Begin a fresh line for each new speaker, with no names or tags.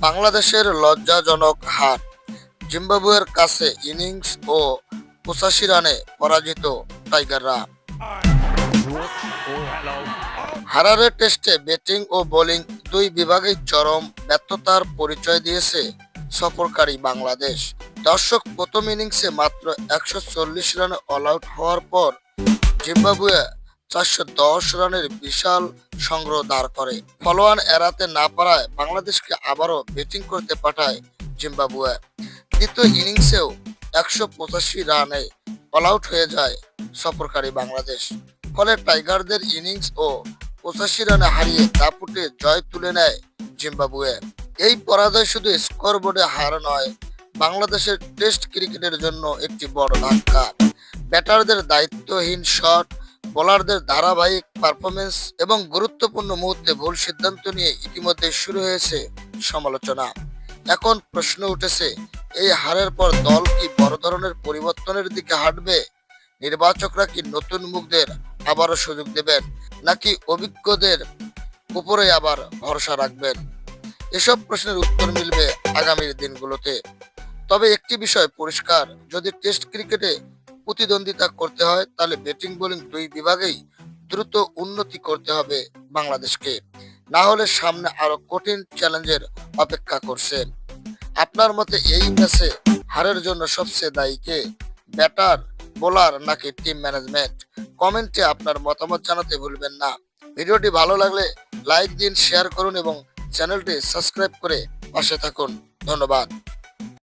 বাংলাদেশের লজ্জাজনক হার। জিম্বাবুয়ের কাছে ইনিংস ও ৮৫ রানে পরাজিত টাইগাররা। হারারে টেস্টে ব্যাটিং ও বোলিং দুই বিভাগেই চরম ব্যর্থতার পরিচয় দিয়েছে সফরকারী বাংলাদেশ। দর্শক, প্রথম ইনিংসে মাত্র ১৪০ রানে অল আউট হওয়ার পর জিম্বাবুয়ে ৪১০ রানের বিশাল সংগ্রহ দাঁড় করে। ফলোয়ান এড়াতে না পারায় বাংলাদেশকে আবারও ব্যাটিং করতে পাঠায় জিম্বাবুয়ে। দ্বিতীয় ইনিংসেও ১৮৫ রানে অল আউট হয়ে যায় সফরকারী বাংলাদেশ। ফলে টাইগারদের ইনিংস ও ৮৫ রানে হারিয়ে দাপুটে জয় তুলে নেয় জিম্বাবুয়ে। এই পরাজয় শুধু স্কোরবোর্ডে হার নয়, বাংলাদেশের টেস্ট ক্রিকেটের জন্য একটি বড় ধাক্কা। ব্যাটারদের দায়িত্বহীন শট, বোলারদের ধারাবাহিক পারফরমেন্স এবং গুরুত্বপূর্ণ মুহূর্তে ভুল সিদ্ধান্ত নিয়ে ইতিমধ্যে শুরু হয়েছে সমালোচনা। এখন প্রশ্ন উঠেছে, এই হারের পর দল কি বড় ধরনের পরিবর্তনের দিকে হাঁটবে? নির্বাচকরা কি নতুন মুখদের আবারও সুযোগ দেবেন, নাকি অভিজ্ঞদের উপরে আবার ভরসা রাখবেন? এসব প্রশ্নের উত্তর মিলবে আগামীর দিনগুলোতে। তবে একটি বিষয় পরিষ্কার, যদি টেস্ট ক্রিকেটে প্রতিদ্বন্দ্বিতা করতে হয় তাহলে ব্যাটিং বোলিং দুই বিভাগেই দ্রুত উন্নতি করতে হবে বাংলাদেশকে। না হলে সামনে আরো কঠিন চ্যালেঞ্জের অপেক্ষা করছে। আপনার মতে এই ম্যাচে হারের জন্য সবচেয়ে দায়ী কে? ব্যাটার, বোলার নাকি টিম ম্যানেজমেন্ট? কমেন্টে আপনার মতামত জানাতে ভুলবেন না। ভিডিওটি ভালো লাগলে লাইক দিন, শেয়ার করুন এবং চ্যানেলটি সাবস্ক্রাইব করে পাশে থাকুন। ধন্যবাদ।